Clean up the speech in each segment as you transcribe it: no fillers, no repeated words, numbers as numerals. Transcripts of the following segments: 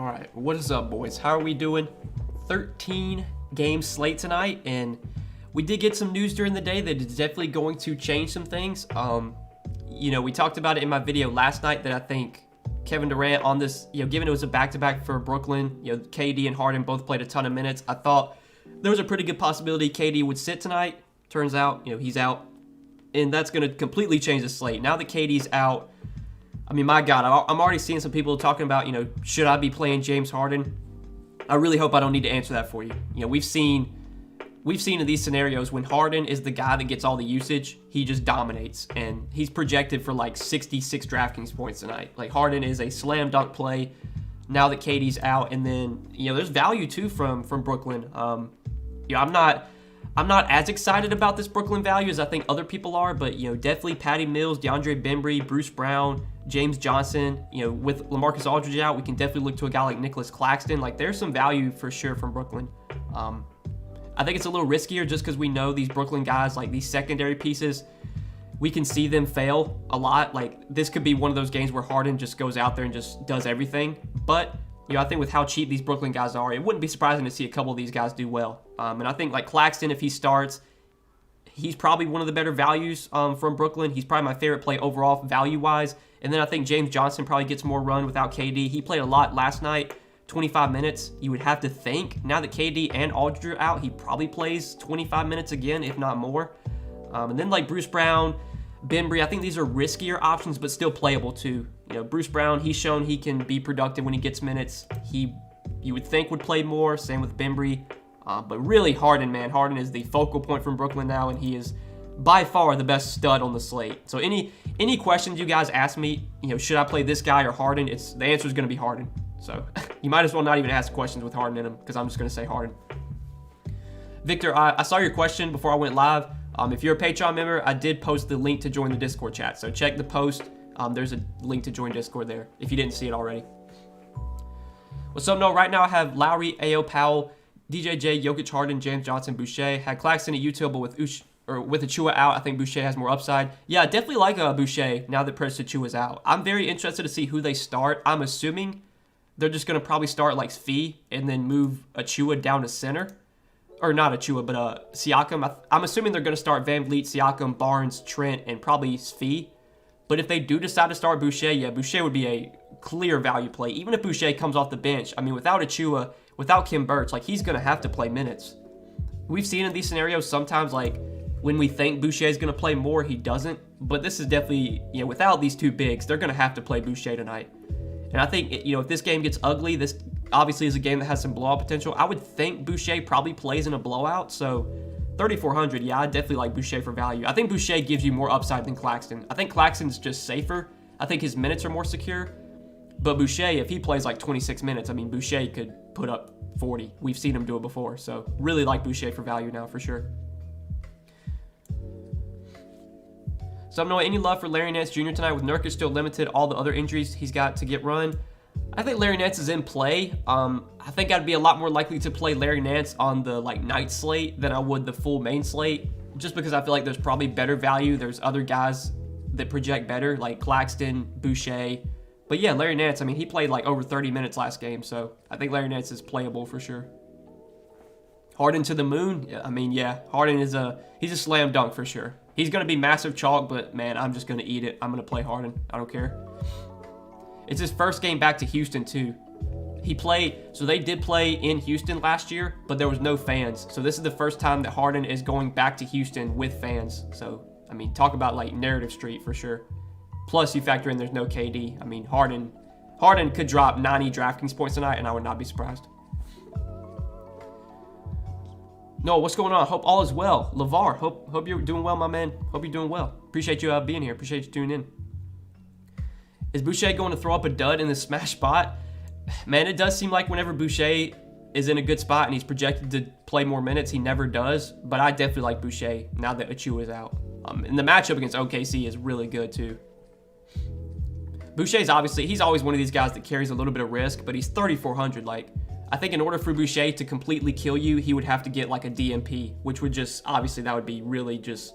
All right, what is up, boys? How are we doing? 13 game slate tonight, and we did get some news during the day that is definitely going to change some things. We talked about it in my video last night that I think Kevin Durant on this, given it was a back-to-back for Brooklyn, KD and Harden both played a ton of minutes. I thought there was a pretty good possibility KD would sit tonight. Turns out, he's out, and that's going to completely change the slate. Now that KD's out, I mean, my God, I'm already seeing some people talking about, should I be playing James Harden? I really hope I don't need to answer that for you. We've seen in these scenarios when Harden is the guy that gets all the usage, he just dominates, and he's projected for like 66 Draftkings points tonight. Like, Harden is a slam dunk play now that KD's out, and then there's value too from Brooklyn. I'm not as excited about this Brooklyn value as I think other people are, but definitely Patty Mills, DeAndre Bembry, Bruce Brown, James Johnson. With LaMarcus Aldridge out, we can definitely look to a guy like Nicholas Claxton. Like, there's some value for sure from Brooklyn. I think it's a little riskier just because we know these Brooklyn guys, like these secondary pieces, we can see them fail a lot. Like, this could be one of those games where Harden just goes out there and just does everything. But I think with how cheap these Brooklyn guys are, it wouldn't be surprising to see a couple of these guys do well. And I think like Claxton, if he starts, he's probably one of the better values from Brooklyn. He's probably my favorite play overall value-wise. And then I think James Johnson probably gets more run without KD. He played a lot last night, 25 minutes. You would have to think, now that KD and Aldridge are out, he probably plays 25 minutes again, if not more. And then like Bruce Brown, Bembry, I think these are riskier options, but still playable too. Bruce Brown, he's shown he can be productive when he gets minutes. You would think would play more, same with Bembry. But really Harden, man. Harden is the focal point from Brooklyn now, and he is by far the best stud on the slate. So any questions you guys ask me, should I play this guy or Harden? The answer is going to be Harden. So you might as well not even ask questions with Harden in them, because I'm just going to say Harden. Victor, I saw your question before I went live. If you're a Patreon member, I did post the link to join the Discord chat. So check the post. There's a link to join Discord there if you didn't see it already. What's up, no? Right now I have Lowry, A.O. Powell, DJJ, Jokic, Harden, James Johnson, Boucher. Had Claxton at Utah, but with Achua out, I think Boucher has more upside. Yeah, I definitely like Boucher now that Precious Achua's out. I'm very interested to see who they start. I'm assuming they're just going to probably start like Fee and then move Achua down to center. Or not Achua, but Siakam. I'm assuming they're going to start Van Vliet, Siakam, Barnes, Trent, and probably Fee. But if they do decide to start Boucher, yeah, Boucher would be a clear value play. Even if Boucher comes off the bench, I mean, without Achua, without Kim Burch, like, he's going to have to play minutes. We've seen in these scenarios sometimes, like, when we think Boucher is going to play more, he doesn't. But this is definitely, without these two bigs, they're going to have to play Boucher tonight. And I think, if this game gets ugly, this obviously is a game that has some blowout potential. I would think Boucher probably plays in a blowout, so 3,400, yeah, I definitely like Boucher for value. I think Boucher gives you more upside than Claxton. I think Claxton's just safer. I think his minutes are more secure. But Boucher, if he plays like 26 minutes, I mean, Boucher could put up 40. We've seen him do it before, so really like Boucher for value now for sure. So, Noah, any love for Larry Nance Jr. tonight with Nurkic still limited, all the other injuries he's got to get run? I think Larry Nance is in play. I think I'd be a lot more likely to play Larry Nance on the night slate than I would the full main slate, just because I feel like there's probably better value. There's other guys that project better, like Claxton, Boucher. But yeah, Larry Nance, I mean, he played like over 30 minutes last game, so I think Larry Nance is playable for sure. Harden to the moon? Yeah, I mean, yeah, Harden he's a slam dunk for sure. He's going to be massive chalk, but man, I'm just going to eat it. I'm going to play Harden. I don't care. It's his first game back to Houston too. So they did play in Houston last year, but there was no fans. So this is the first time that Harden is going back to Houston with fans. So, I mean, talk about like narrative street for sure. Plus you factor in there's no KD. I mean, Harden could drop 90 Draftkings points tonight, and I would not be surprised. No, what's going on? Hope all is well. LeVar, hope you're doing well, my man. Hope you're doing well. Appreciate you being here. Appreciate you tuning in. Is Boucher going to throw up a dud in the smash spot? Man, it does seem like whenever Boucher is in a good spot and he's projected to play more minutes, he never does. But I definitely like Boucher now that Achua is out. And the matchup against OKC is really good too. Boucher's obviously, he's always one of these guys that carries a little bit of risk, but he's 3,400. Like, I think in order for Boucher to completely kill you, he would have to get like a DMP, which would just, obviously that would be really just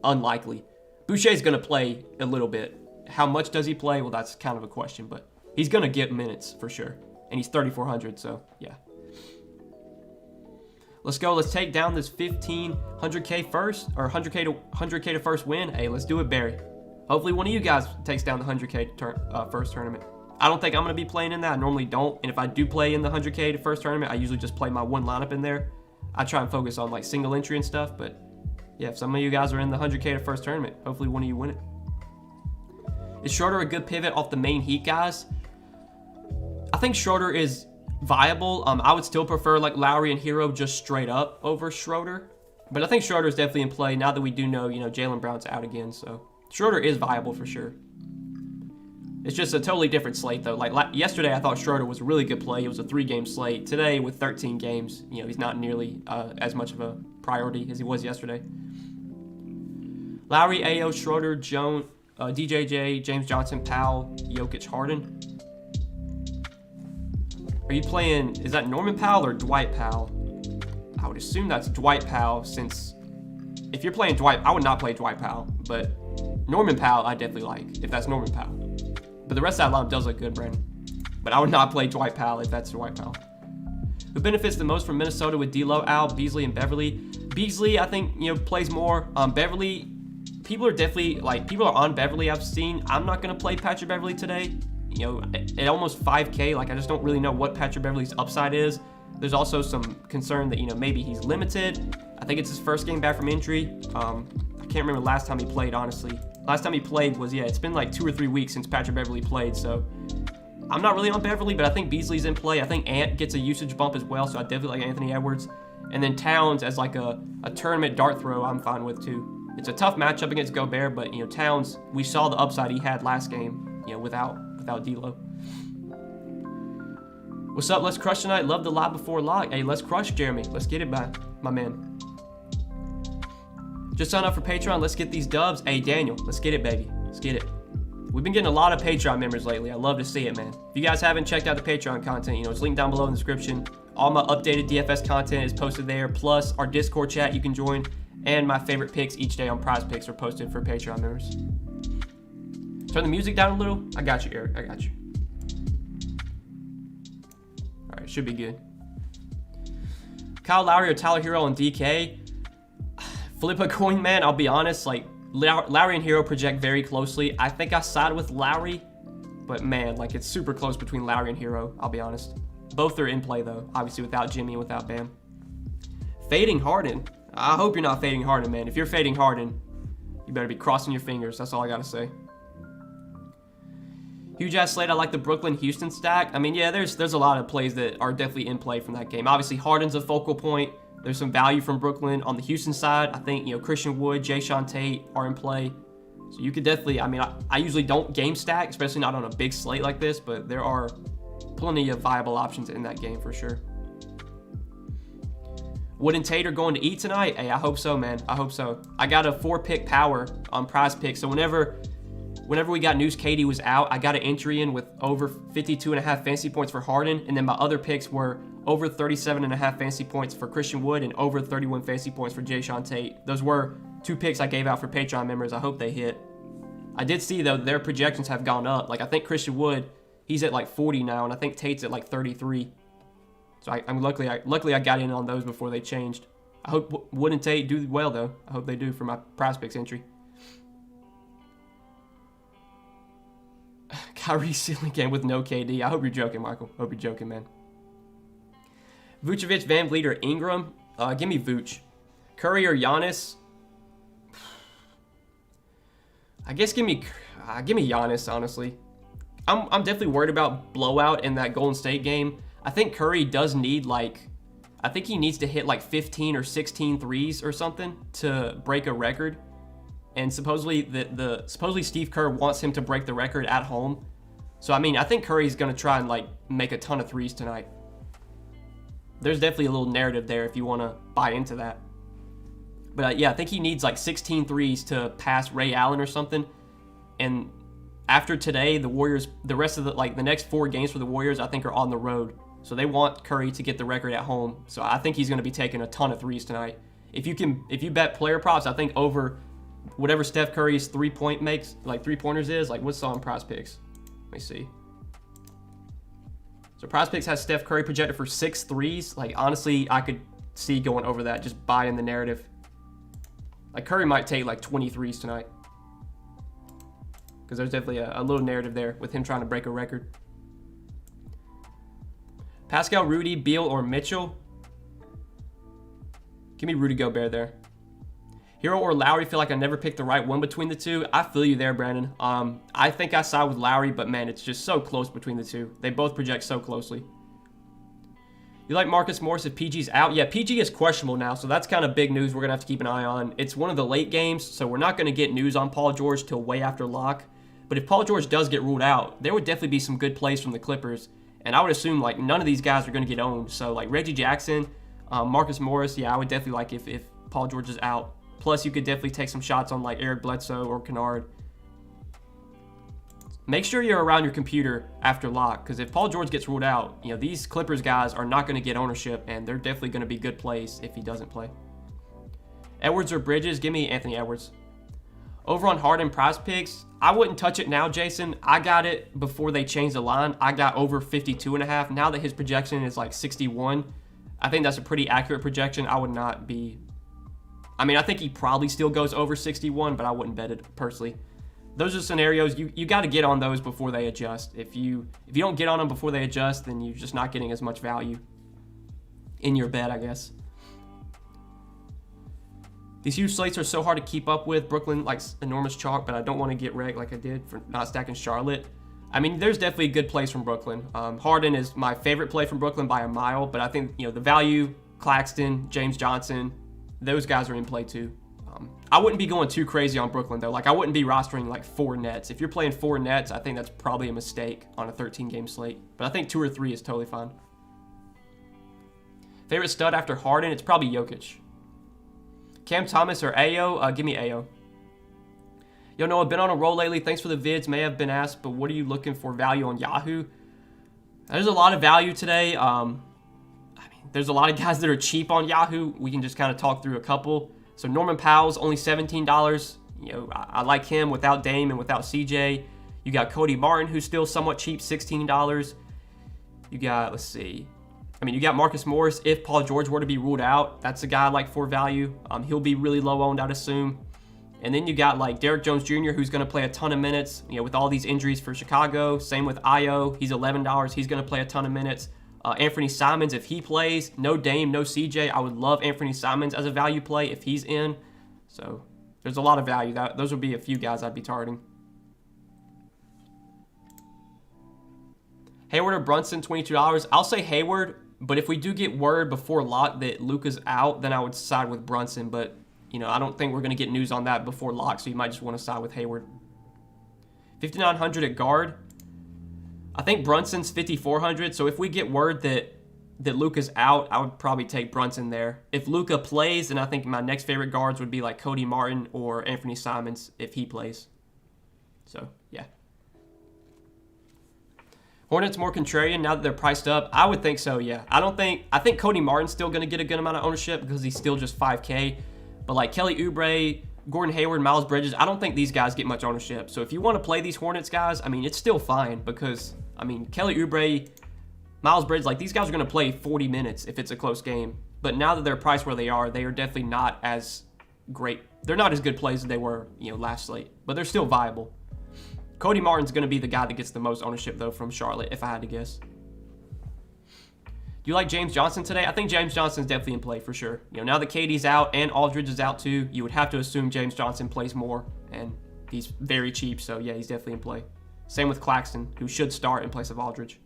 unlikely. Boucher's going to play a little bit. How much does he play? Well, that's kind of a question, but he's going to get minutes for sure. and he's 3,400. So yeah. Let's go. Let's take down this 1,500K first, or 100K to first win. Hey, let's do it, Barry. Hopefully one of you guys takes down the 100K first tournament. I don't think I'm going to be playing in that. I normally don't. And if I do play in the 100K to first tournament, I usually just play my one lineup in there. I try and focus on like single entry and stuff. But yeah, if some of you guys are in the 100K to first tournament, hopefully one of you win it. Is Schroeder a good pivot off the main Heat guys? I think Schroeder is viable. I would still prefer like Lowry and Hero just straight up over Schroeder. But I think Schroeder is definitely in play now that we do know, Jaylen Brown's out again. So Schroeder is viable for sure. It's just a totally different slate though. Like yesterday, I thought Schroeder was a really good play. It was a 3-game slate. Today, with 13 games, he's not nearly as much of a priority as he was yesterday. Lowry, AO, Schroeder, Jones, DJJ, James Johnson, Powell, Jokic, Harden. Are you playing, is that Norman Powell or Dwight Powell? I would assume that's Dwight Powell, since if you're playing Dwight, I would not play Dwight Powell, but Norman Powell I definitely like, if that's Norman Powell. But the rest of that lineup does look good, Brandon. But I would not play Dwight Powell if that's Dwight Powell. Who benefits the most from Minnesota with D'Lo, Al, Beasley, and Beverly? Beasley, I think, plays more. Beverly, people are on Beverly, I've seen. I'm not going to play Patrick Beverly today. At almost 5K, I just don't really know what Patrick Beverly's upside is. There's also some concern that, maybe he's limited. I think it's his first game back from injury. I can't remember last time he played, honestly. Last time he played was, it's been like 2 or 3 weeks since Patrick Beverly played, so I'm not really on Beverly, but I think Beasley's in play. I think Ant gets a usage bump as well, so I definitely like Anthony Edwards. And then Towns as like a tournament dart throw, I'm fine with too. It's a tough matchup against Gobert, but, Towns, we saw the upside he had last game, without D'Lo. What's up? Let's crush tonight. Love the live before log. Hey, let's crush, Jeremy. Let's get it, my man. Just sign up for Patreon. Let's get these dubs. Hey, Daniel, let's get it, baby. Let's get it. We've been getting a lot of Patreon members lately. I love to see it, man. If you guys haven't checked out the Patreon content, it's linked down below in the description. All my updated DFS content is posted there, plus our Discord chat you can join, and my favorite picks each day on Prize Picks are posted for Patreon members. Turn the music down a little. I got you, Eric. I got you. All right, should be good. Kyle Lowry or Tyler Hero on DK. Flip a coin, man. I'll be honest. Lowry and Hero project very closely. I think I side with Lowry, but man, it's super close between Lowry and Hero. I'll be honest. Both are in play though. Obviously, without Jimmy and without Bam. Fading Harden. I hope you're not fading Harden, man. If you're fading Harden, you better be crossing your fingers. That's all I gotta say. Huge ass slate. I like the Brooklyn-Houston stack. I mean, yeah, there's a lot of plays that are definitely in play from that game. Obviously, Harden's a focal point. There's some value from Brooklyn. On the Houston side, I think, Christian Wood, Jayshawn Tate are in play. So you could definitely, I usually don't game stack, especially not on a big slate like this, but there are plenty of viable options in that game for sure. Wood and Tate are going to eat tonight? Hey, I hope so, man. I hope so. I got a 4-pick power on Prize Picks, so whenever we got news KD was out, I got an entry in with over 52.5 fantasy points for Harden, and then my other picks were over 37.5 fantasy points for Christian Wood and over 31 fantasy points for Jayshawn Tate. Those were 2 picks I gave out for Patreon members. I hope they hit. I did see, though, their projections have gone up. I think Christian Wood, he's at 40 now, and I think Tate's at 33. So I'm luckily I got in on those before they changed. I hope Wood and Tate do well, though. I hope they do for my Prize Picks entry. Kyrie ceiling game with no KD. I hope you're joking, Michael. Hope you're joking, man. Vucevic, Van Vliet, or Ingram? Give me Vooch. Curry or Giannis? I guess give me Giannis, honestly. I'm definitely worried about blowout in that Golden State game. I think Curry does need I think he needs to hit 15 or 16 threes or something to break a record. And supposedly supposedly Steve Kerr wants him to break the record at home. So I think Curry's gonna try and make a ton of threes tonight. There's definitely a little narrative there if you want to buy into that. But yeah, I think he needs 16 threes to pass Ray Allen or something. And after today, the Warriors, the rest of the next 4 games for the Warriors, I think are on the road. So they want Curry to get the record at home. So I think he's going to be taking a ton of threes tonight. If you bet player props, I think over whatever Steph Curry's 3-point makes, 3-pointers is, what's on Prize Picks? Let me see. So Prospects has Steph Curry projected for 6 threes. Like, honestly, I could see going over that. Just buy in the narrative. Like, Curry might take like 20 threes tonight. Because there's definitely a little narrative there with him trying to break a record. Pascal, Rudy, Beal, or Mitchell? Give me Rudy Gobert there. Hero or Lowry? Feel like I never picked the right one between the two. I feel you there, Brandon. I think I side with Lowry, but man, it's just so close between the two. They both project so closely. You like Marcus Morris if PG's out? Yeah, PG is questionable now, so that's kind of big news we're going to have to keep an eye on. It's one of the late games, so we're not going to get news on Paul George till way after lock. But if Paul George does get ruled out, there would definitely be some good plays from the Clippers. And I would assume like none of these guys are going to get owned. So like Reggie Jackson, Marcus Morris, yeah, I would definitely like if Paul George is out. Plus, you could definitely take some shots on like Eric Bledsoe or Kennard. Make sure you're around your computer after lock, because if Paul George gets ruled out, you know, these Clippers guys are not going to get ownership, and they're definitely going to be good plays if he doesn't play. Edwards or Bridges? Give me Anthony Edwards. Over on Harden prize picks, I wouldn't touch it now, Jason. I got it before they changed the line. I got over 52.5. Now that his projection is like 61, I think that's a pretty accurate projection. I would not be... I mean, I think he probably still goes over 61, but I wouldn't bet it personally. Those are scenarios you got to get on those before they adjust. If you don't get on them before they adjust, then you're just not getting as much value in your bet, I guess. These huge slates are so hard to keep up with. Brooklyn likes enormous chalk, but I don't want to get wrecked like I did for not stacking Charlotte. I mean, there's definitely good plays from Brooklyn. Harden is my favorite play from Brooklyn by a mile, but I think, you know, the value, Claxton, James Johnson, those guys are in play too. I wouldn't be going too crazy on Brooklyn, though. Like, I wouldn't be rostering, like, 4 Nets. If you're playing 4 Nets, I think that's probably a mistake on a 13-game slate. But I think 2 or 3 is totally fine. Favorite stud after Harden? It's probably Jokic. Cam Thomas or Ayo? Give me Ayo. Yo, Noah, been on a roll lately. Thanks for the vids. May have been asked, but what are you looking for value on Yahoo? There's a lot of value today. I mean, there's a lot of guys that are cheap on Yahoo. We can just kind of talk through a couple. So Norman Powell's only $17. You know, I like him without Dame and without CJ. You got Cody Martin, who's still somewhat cheap, $16. You got, let's see. I mean, you got Marcus Morris. If Paul George were to be ruled out, that's a guy I like for value. He'll be really low owned, I'd assume. And then you got like Derrick Jones Jr., who's going to play a ton of minutes. You know, with all these injuries for Chicago. Same with Ayo. He's $11. He's going to play a ton of minutes. Anthony Simons, if he plays, no Dame, no CJ, I would love Anthony Simons as a value play if he's in. So there's a lot of value. Those would be a few guys I'd be targeting. Hayward or Brunson, $22. I'll say Hayward, but if we do get word before lock that Luka's out, then I would side with Brunson. But, you know, I don't think we're going to get news on that before lock, so you might just want to side with Hayward. 5,900 at guard. I think Brunson's 5,400, so if we get word that Luka's out, I would probably take Brunson there. If Luka plays, then I think my next favorite guards would be like Cody Martin or Anthony Simons if he plays. So, yeah. Hornets more contrarian now that they're priced up? I would think so, yeah. I think Cody Martin's still going to get a good amount of ownership because he's still just 5K. But like Kelly Oubre, Gordon Hayward, Miles Bridges, I don't think these guys get much ownership. So if you want to play these Hornets guys, I mean, it's still fine because, I mean, Kelly Oubre, Miles Bridges, like these guys are going to play 40 minutes if it's a close game. But now that they're priced where they are definitely not as great. They're not as good plays as they were, you know, last slate. But they're still viable. Cody Martin's going to be the guy that gets the most ownership, though, from Charlotte, if I had to guess. Do you like James Johnson today? I think James Johnson's definitely in play for sure. You know, now that KD's out and Aldridge is out too, you would have to assume James Johnson plays more, and he's very cheap, so yeah, he's definitely in play. Same with Claxton, who should start in place of Aldridge.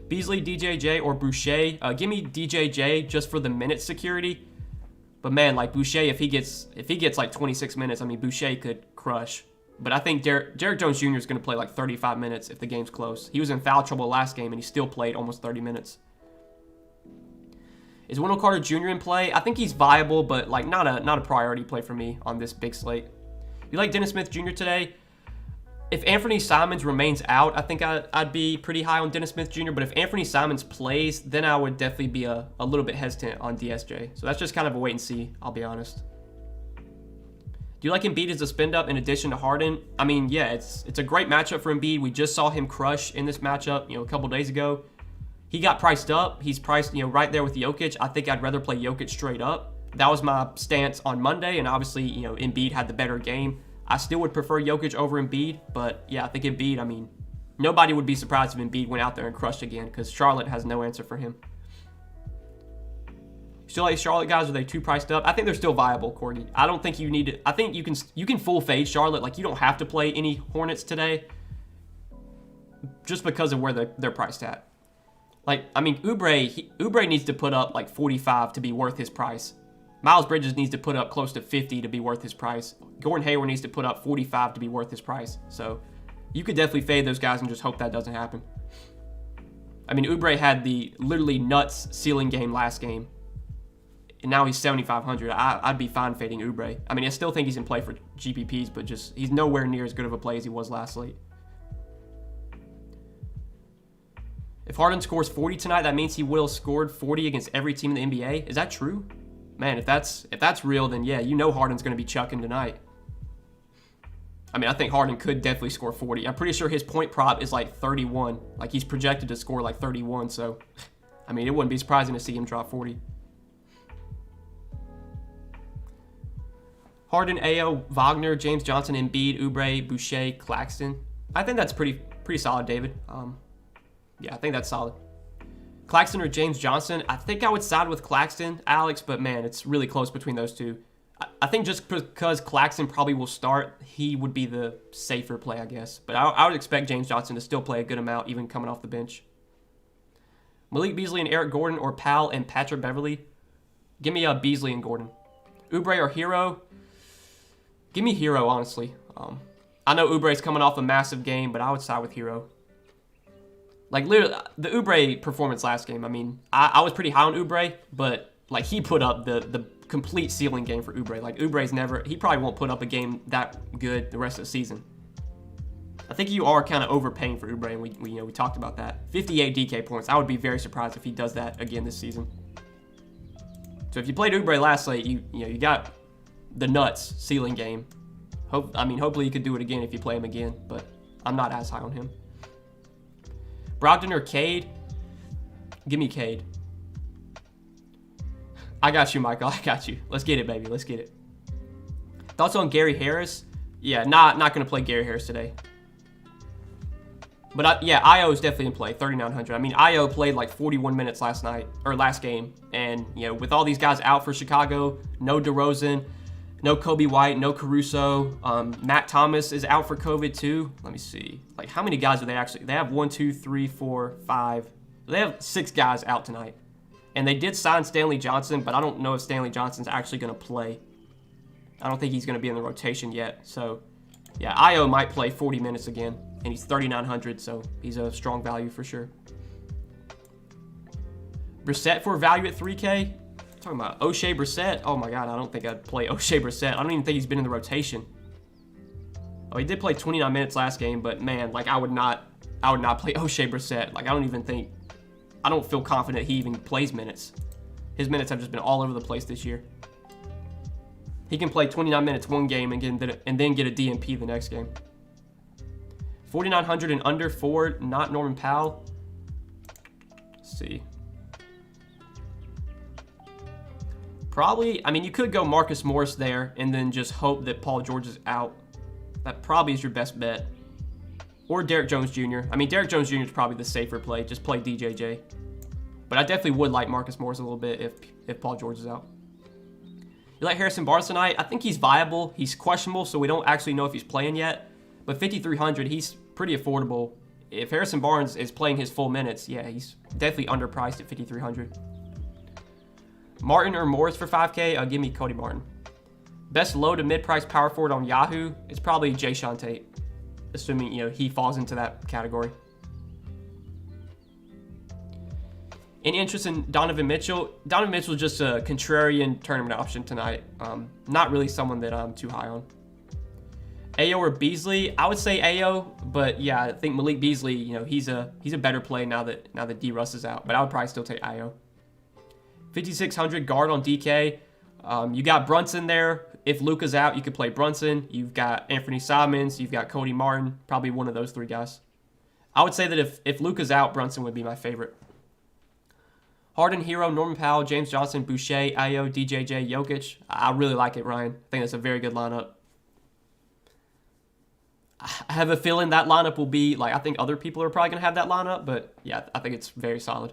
Beasley, DJJ, or Boucher. Give me DJJ just for the minute security. But man, like Boucher, if he gets like 26 minutes, I mean, Boucher could crush. But I think Derrick Jones Jr. is going to play like 35 minutes if the game's close. He was in foul trouble last game, and he still played almost 30 minutes. Is Wendell Carter Jr. in play? I think he's viable, but like not a priority play for me on this big slate. You like Dennis Smith Jr. today? If Anthony Simons remains out, I think I'd be pretty high on Dennis Smith Jr., but if Anthony Simons plays, then I would definitely be a little bit hesitant on DSJ. So that's just kind of a wait and see, I'll be honest. Do you like Embiid as a spin up in addition to Harden? I mean, yeah, it's a great matchup for Embiid. We just saw him crush in this matchup, a couple days ago. He got priced up. He's priced, right there with Jokic. I think I'd rather play Jokic straight up. That was my stance on Monday, and obviously, Embiid had the better game. I still would prefer Jokic over Embiid, but yeah, I think Embiid, I mean, nobody would be surprised if Embiid went out there and crushed again because Charlotte has no answer for him. Still like Charlotte guys? Are they too priced up? I think they're still viable, Courtney. I don't think you need to. I think you can full fade Charlotte. Like, you don't have to play any Hornets today just because of where they're priced at. Like, I mean, Oubre needs to put up like 45 to be worth his price. Miles Bridges needs to put up close to 50 to be worth his price. Gordon Hayward needs to put up 45 to be worth his price. So you could definitely fade those guys and just hope that doesn't happen. I mean, Oubre had the literally nuts ceiling game last game. And now he's 7,500. I'd be fine fading Oubre. I mean, I still think he's in play for GPPs, but just he's nowhere near as good of a play as he was last slate. If Harden scores 40 tonight, that means he will have scored 40 against every team in the NBA. Is that true? Man, if that's real, then yeah, Harden's going to be chucking tonight. I mean, I think Harden could definitely score 40. I'm pretty sure his point prop is like 31. Like, he's projected to score like 31, so I mean, it wouldn't be surprising to see him drop 40. Harden, Ayo, Wagner, James Johnson, Embiid, Oubre, Boucher, Claxton. I think that's pretty solid, David. Yeah, I think that's solid. Claxton or James Johnson? I think I would side with Claxton, Alex, but man, it's really close between those two. I think just because Claxton probably will start, he would be the safer play, I guess. But I would expect James Johnson to still play a good amount, even coming off the bench. Malik Beasley and Eric Gordon, or Powell and Patrick Beverley? Give me Beasley and Gordon. Oubre or Hero? Give me Hero, honestly. I know Oubre's coming off a massive game, but I would side with Hero. Like, literally, the Oubre performance last game, I mean, I was pretty high on Oubre, but, like, he put up the complete ceiling game for Oubre. Like, he probably won't put up a game that good the rest of the season. I think you are kind of overpaying for Oubre, and we talked about that. 58 DK points. I would be very surprised if he does that again this season. So if you played Oubre last slate, you got the nuts ceiling game. Hopefully you could do it again if you play him again, but I'm not as high on him. Brogdon or Cade? Give me Cade. I got you, Michael. I got you. Let's get it, baby. Let's get it. Thoughts on Gary Harris? Yeah, not going to play Gary Harris today. But Io is definitely in play, 3,900. I mean, Io played like 41 minutes last game. And, with all these guys out for Chicago, no DeRozan, no Kobe White, no Caruso. Matt Thomas is out for COVID too. Let me see. Like, how many guys are they actually? They have 1, 2, 3, 4, 5. They have 6 guys out tonight. And they did sign Stanley Johnson, but I don't know if Stanley Johnson's actually going to play. I don't think he's going to be in the rotation yet. So, yeah, Io might play 40 minutes again. And he's 3,900, so he's a strong value for sure. Brissett for value at 3K? Talking about O'Shea Brissett. Oh my God, I don't think I'd play O'Shea Brissett. I don't even think he's been in the rotation. Oh, he did play 29 minutes last game, but man, like I would not play O'Shea Brissett. Like I don't feel confident he even plays minutes. His minutes have just been all over the place this year. He can play 29 minutes one game and then get a DNP the next game. 4,900 and under forward, not Norman Powell. Let's see. Probably, I mean, you could go Marcus Morris there and then just hope that Paul George is out. That probably is your best bet. Or Derrick Jones Jr. I mean, Derrick Jones Jr. is probably the safer play. Just play DJJ. But I definitely would like Marcus Morris a little bit if Paul George is out. You like Harrison Barnes tonight? I think he's viable. He's questionable, so we don't actually know if he's playing yet. But 5,300, he's pretty affordable. If Harrison Barnes is playing his full minutes, yeah, he's definitely underpriced at 5,300. Martin or Morris for 5K? Give me Cody Martin. Best low to mid-price power forward on Yahoo? It's probably Jayshawn Tate, assuming he falls into that category. Any interest in Donovan Mitchell? Donovan Mitchell is just a contrarian tournament option tonight. Not really someone that I'm too high on. Ayo or Beasley? I would say Ayo, but yeah, I think Malik Beasley, he's a better play now that D Russ is out. But I would probably still take Ayo. 5,600 guard on DK. You got Brunson there. if Luka's out, you could play Brunson. You've got Anthony Simons. You've got Cody Martin. Probably one of those 3 guys. I would say that if Luka's out, Brunson would be my favorite. Harden, Hero, Norman Powell, James Johnson, Boucher, Ayo, DJJ, Jokic. I really like it, Ryan. I think that's a very good lineup. I have a feeling that lineup will be, like, I think other people are probably going to have that lineup, but yeah, I think it's very solid.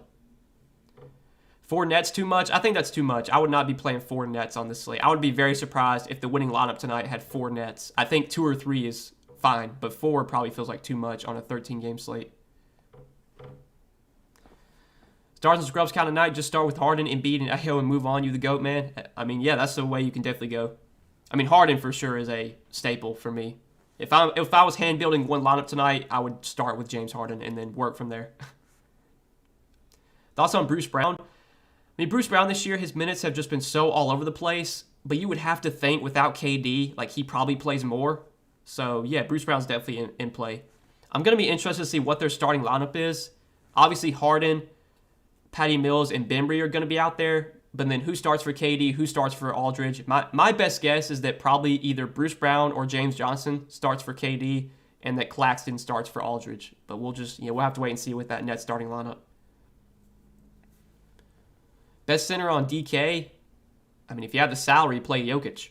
4 Nets too much? I think that's too much. I would not be playing 4 Nets on this slate. I would be very surprised if the winning lineup tonight had 4 Nets. I think 2 or 3 is fine, but 4 probably feels like too much on a 13-game slate. Stars and scrubs kind of night. Just start with Harden, Embiid, and Ayo and move on. You the GOAT, man. I mean, yeah, that's the way you can definitely go. I mean, Harden for sure is a staple for me. If I was hand building one lineup tonight, I would start with James Harden and then work from there. Thoughts on Bruce Brown? I mean, Bruce Brown this year, his minutes have just been so all over the place, but you would have to think without KD, like he probably plays more. So yeah, Bruce Brown's definitely in play. I'm going to be interested to see what their starting lineup is. Obviously, Harden, Patty Mills, and Bembry are going to be out there. But then who starts for KD? Who starts for Aldridge? My best guess is that probably either Bruce Brown or James Johnson starts for KD, and that Claxton starts for Aldridge. But we'll just, we'll have to wait and see with that net starting lineup. Best center on DK? I mean, if you have the salary, play Jokic.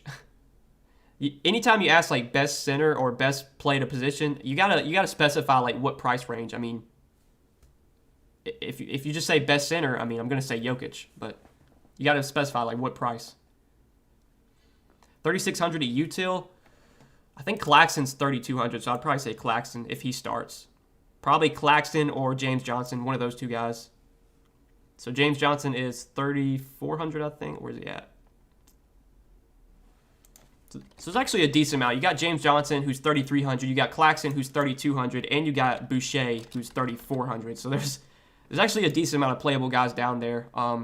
Anytime you ask like best center or best play at a position, you gotta specify like what price range. I mean, if you just say best center, I mean, I'm gonna say Jokic, but you gotta specify like what price. 3,600 at util. I think Claxton's 3,200, so I'd probably say Claxton if he starts. Probably Claxton or James Johnson, one of those 2 guys. So James Johnson is 3,400, I think. Where's he at? So it's actually a decent amount. You got James Johnson, who's 3,300. You got Claxton, who's 3,200. And you got Boucher, who's 3,400. So there's actually a decent amount of playable guys down there. I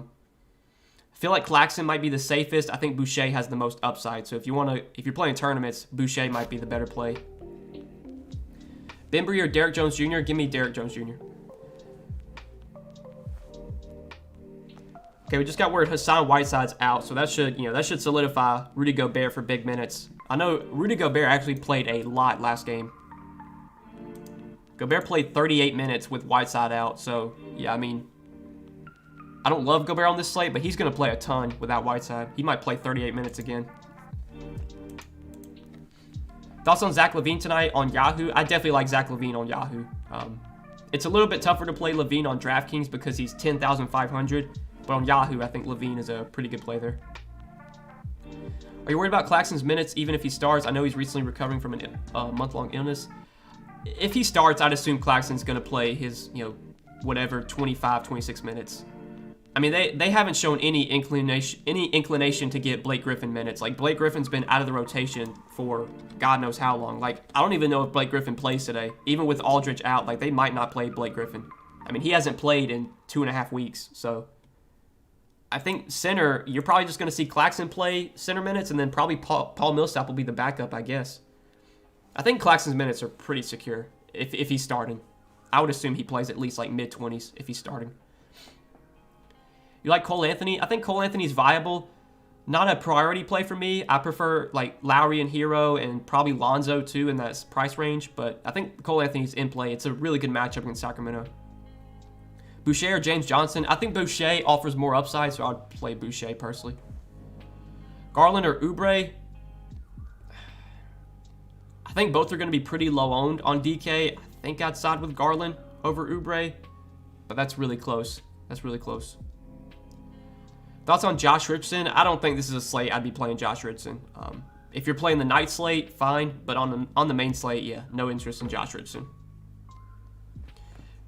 feel like Claxton might be the safest. I think Boucher has the most upside. So if you're playing tournaments, Boucher might be the better play. Bembry or Derrick Jones Jr.? Give me Derrick Jones Jr. Okay, we just got word Hassan Whiteside's out, so that should solidify Rudy Gobert for big minutes. I know Rudy Gobert actually played a lot last game. Gobert played 38 minutes with Whiteside out, so yeah, I mean, I don't love Gobert on this slate, but he's going to play a ton without Whiteside. He might play 38 minutes again. Thoughts on Zach LaVine tonight on Yahoo? I definitely like Zach LaVine on Yahoo. It's a little bit tougher to play LaVine on Draftkings because he's 10,500. But on Yahoo, I think LaVine is a pretty good play there. Are you worried about Claxton's minutes even if he starts? I know he's recently recovering from a month-long illness. If he starts, I'd assume Claxton's going to play his, whatever, 25, 26 minutes. I mean, they haven't shown any inclination to get Blake Griffin minutes. Like, Blake Griffin's been out of the rotation for God knows how long. Like, I don't even know if Blake Griffin plays today. Even with Aldridge out, like, they might not play Blake Griffin. I mean, he hasn't played in 2.5 weeks, so I think center, you're probably just going to see Claxton play center minutes, and then probably Paul Millsap will be the backup, I guess. I think Claxton's minutes are pretty secure if he's starting. I would assume he plays at least like mid-20s if he's starting. You like Cole Anthony? I think Cole Anthony's viable. Not a priority play for me. I prefer like Lowry and Hero and probably Lonzo too in that price range, but I think Cole Anthony's in play. It's a really good matchup against Sacramento. Boucher or James Johnson? I think Boucher offers more upside, so I'd play Boucher personally. Garland or Oubre? I think both are going to be pretty low owned on DK. I think I'd side with Garland over Oubre, but that's really close. That's really close. Thoughts on Josh Richardson? I don't think this is a slate I'd be playing Josh Richardson. If you're playing the night slate, fine, but on the main slate, yeah, no interest in Josh Richardson.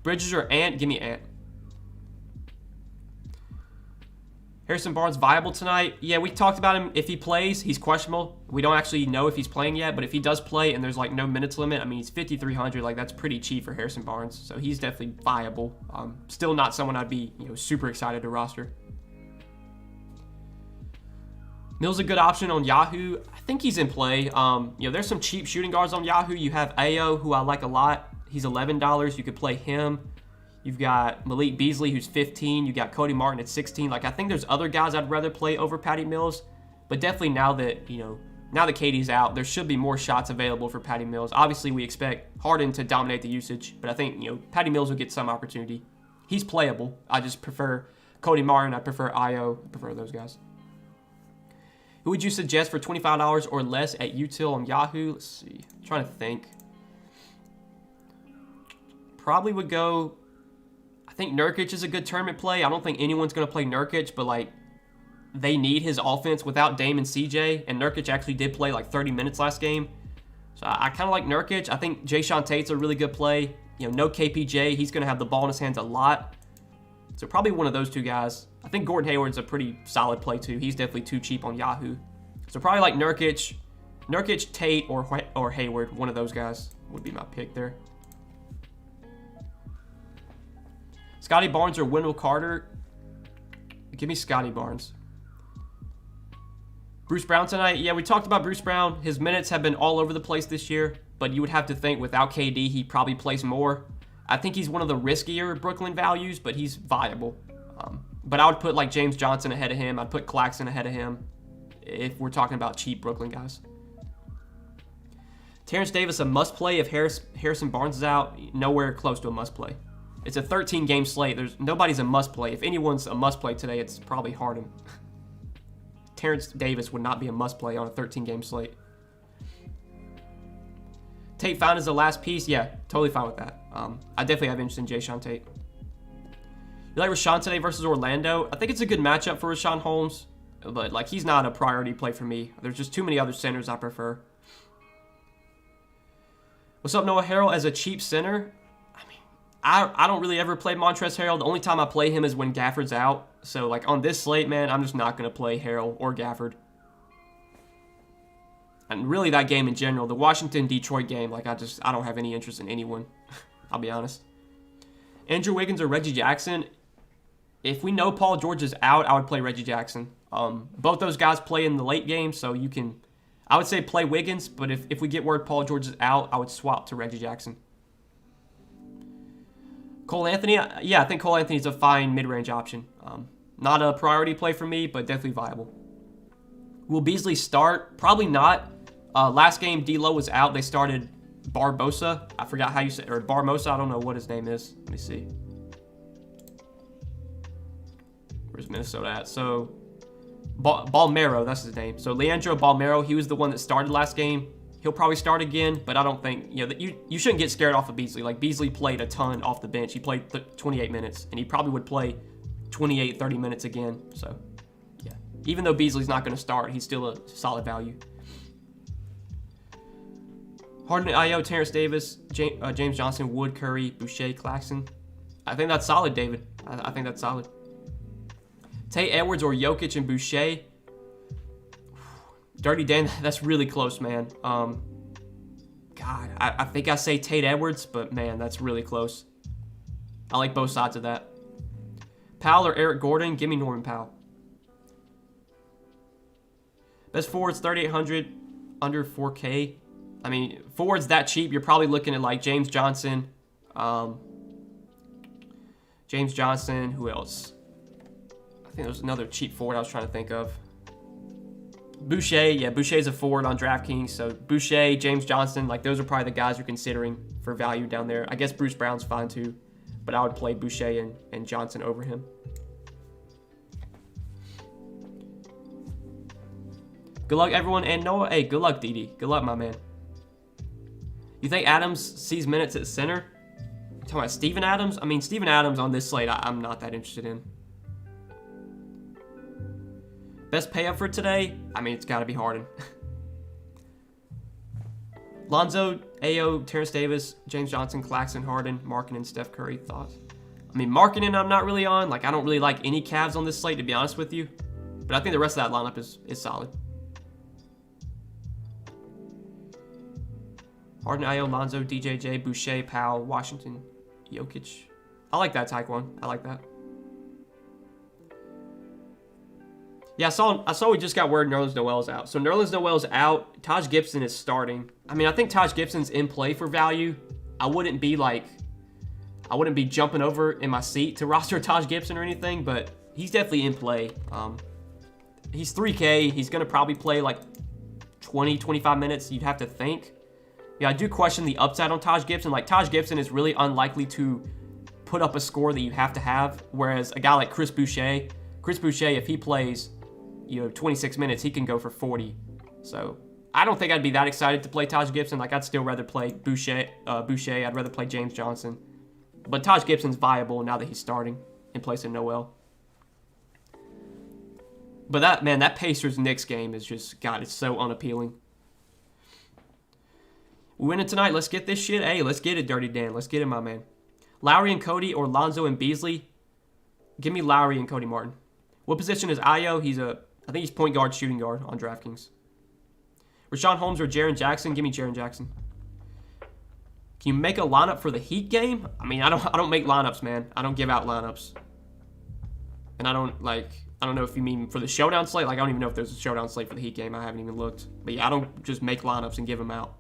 Bridges or Ant? Give me Ant. Harrison Barnes viable tonight? Yeah, we talked about him. If he plays, he's questionable. We don't actually know if he's playing yet, but if he does play and there's like no minutes limit, I mean, he's 5,300. Like, that's pretty cheap for Harrison Barnes, so he's definitely viable. Still not someone I'd be super excited to roster. Mill's a good option on Yahoo. I think he's in play. There's some cheap shooting guards on Yahoo. You have Ayo, who I like a lot. He's $11. You could play him. You've got Malik Beasley, who's 15. You got Cody Martin at 16. Like, I think there's other guys I'd rather play over Patty Mills. But definitely now that, now that KD's out, there should be more shots available for Patty Mills. Obviously, we expect Harden to dominate the usage, but I think, Patty Mills will get some opportunity. He's playable. I just prefer Cody Martin. I prefer Io. I prefer those guys. Who would you suggest for $25 or less at Util on Yahoo? Let's see. I'm trying to think. Probably would go... I think Nurkic is a good tournament play. I don't think anyone's going to play Nurkic, but, like, they need his offense without Dame and CJ, and Nurkic actually did play, like, 30 minutes last game. So I kind of like Nurkic. I think Jayshawn Tate's a really good play. No KPJ. He's going to have the ball in his hands a lot. So probably one of those two guys. I think Gordon Hayward's a pretty solid play, too. He's definitely too cheap on Yahoo. So probably like Nurkic, Tate, or Hayward. One of those guys would be my pick there. Scotty Barnes or Wendell Carter? Give me Scotty Barnes. Bruce Brown tonight? Yeah, we talked about Bruce Brown. His minutes have been all over the place this year, but you would have to think without KD, he probably plays more. I think he's one of the riskier Brooklyn values, but he's viable. But I would put like James Johnson ahead of him. I'd put Claxton ahead of him if we're talking about cheap Brooklyn guys. Terrence Davis, a must-play if Harrison Barnes is out. Nowhere close to a must-play. It's a 13-game slate. Nobody's a must-play. If anyone's a must-play today, it's probably Harden. Terrence Davis would not be a must-play on a 13-game slate. Tate found as the last piece. Yeah, totally fine with that. I definitely have interest in Jayshawn Tate. You like Rashawn today versus Orlando? I think it's a good matchup for Rashawn Holmes, but like he's not a priority play for me. There's just too many other centers I prefer. What's up, Noah Harrell as a cheap center? I don't really ever play Montrezl Harrell. The only time I play him is when Gafford's out. So, like, on this slate, man, I'm just not going to play Harrell or Gafford. And really, that game in general, the Washington-Detroit game, like, I don't have any interest in anyone. I'll be honest. Andrew Wiggins or Reggie Jackson? If we know Paul George is out, I would play Reggie Jackson. Both those guys play in the late game, so you can... I would say play Wiggins, but if we get word Paul George is out, I would swap to Reggie Jackson. Cole Anthony, yeah, I think Cole Anthony's a fine mid-range option. Not a priority play for me, but definitely viable. Will Beasley start? Probably not. Last game, D'Lo was out. They started Barbosa. I forgot how you say, or Barmosa. I don't know what his name is. Let me see. Where's Minnesota at? So, Balmero, that's his name. So, Leandro Balmero, he was the one that started last game. He'll probably start again, but I don't think, you shouldn't get scared off of Beasley. Like, Beasley played a ton off the bench. He played 28 minutes, and he probably would play 28, 30 minutes again. So, yeah. Even though Beasley's not going to start, he's still a solid value. Harden, Io, Terrence Davis, James Johnson, Wood, Curry, Boucher, Claxton. I think that's solid, David. I think that's solid. Tate Edwards or Jokic and Boucher. Dirty Dan, that's really close, man. God, I think I say Tate Edwards, but man, that's really close. I like both sides of that. Powell or Eric Gordon? Give me Norman Powell. Best forwards, 3,800, under 4K. I mean, forwards that cheap, you're probably looking at like James Johnson. Who else? I think there's another cheap forward I was trying to think of. Boucher, yeah, Boucher's a forward on DraftKings. So Boucher, James Johnson, like those are probably the guys you're considering for value down there. I guess Bruce Brown's fine too, but I would play Boucher and Johnson over him. Good luck, everyone. And Noah, hey, good luck, Didi. Good luck, my man. You think Adams sees minutes at center? You're talking about Steven Adams? I mean, Steven Adams on this slate, I'm not that interested in. Best pay up for today? I mean, it's got to be Harden. Lonzo, Ayo, Terrence Davis, James Johnson, Claxton, Harden, Markkanen, Steph Curry. Thoughts? I mean, Markkanen I'm not really on. Like, I don't really like any Cavs on this slate, to be honest with you. But I think the rest of that lineup is solid. Harden, Ayo, Lonzo, DJJ, Boucher, Powell, Washington, Jokic. I like that Taekwon. I like that. Yeah, I saw we just got word Nerlens Noel's out. So Nerlens Noel's out. Taj Gibson is starting. I mean, I think Taj Gibson's in play for value. I wouldn't be jumping over in my seat to roster Taj Gibson or anything, but he's definitely in play. He's 3K. He's going to probably play like 20, 25 minutes, you'd have to think. Yeah, I do question the upside on Taj Gibson. Like, Taj Gibson is really unlikely to put up a score that you have to have, whereas a guy like Chris Boucher, if he plays, 26 minutes, he can go for 40. So I don't think I'd be that excited to play Taj Gibson. Like, I'd still rather play Boucher. I'd rather play James Johnson. But Taj Gibson's viable now that he's starting in place of Noel. But that Pacers-Knicks game is just, God, it's so unappealing. We win it tonight. Let's get this shit. Hey, let's get it, Dirty Dan. Let's get it, my man. Lowry and Cody or Lonzo and Beasley? Give me Lowry and Cody Martin. What position is Ayo? I think he's point guard, shooting guard on DraftKings. Rashawn Holmes or Jaren Jackson? Give me Jaren Jackson. Can you make a lineup for the Heat game? I mean, I don't make lineups, man. I don't give out lineups. And I don't know if you mean for the showdown slate. Like, I don't even know if there's a showdown slate for the Heat game. I haven't even looked. But yeah, I don't just make lineups and give them out.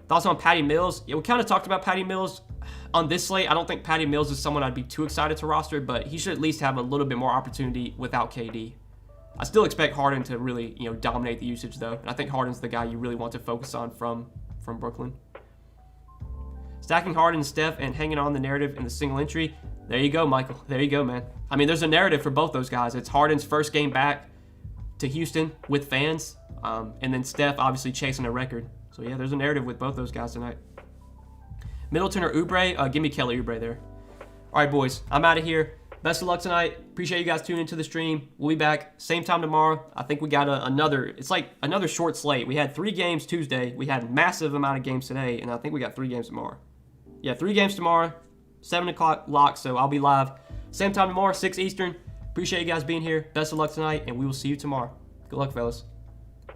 Thoughts on Patty Mills? Yeah, we kind of talked about Patty Mills on this slate. I don't think Patty Mills is someone I'd be too excited to roster, but he should at least have a little bit more opportunity without KD. I still expect Harden to really, dominate the usage, though. And I think Harden's the guy you really want to focus on from Brooklyn. Stacking Harden and Steph and hanging on the narrative in the single entry. There you go, Michael. There you go, man. I mean, there's a narrative for both those guys. It's Harden's first game back to Houston with fans, and then Steph obviously chasing a record. So, yeah, there's a narrative with both those guys tonight. Middleton or Oubre? Give me Kelly Oubre there. All right, boys. I'm out of here. Best of luck tonight. Appreciate you guys tuning into the stream. We'll be back same time tomorrow. I think we got another short slate. We had 3 games Tuesday. We had massive amount of games today, and I think we got 3 games tomorrow. Yeah, 3 games tomorrow, 7 o'clock lock, so I'll be live. Same time tomorrow, 6 Eastern. Appreciate you guys being here. Best of luck tonight, and we will see you tomorrow. Good luck, fellas.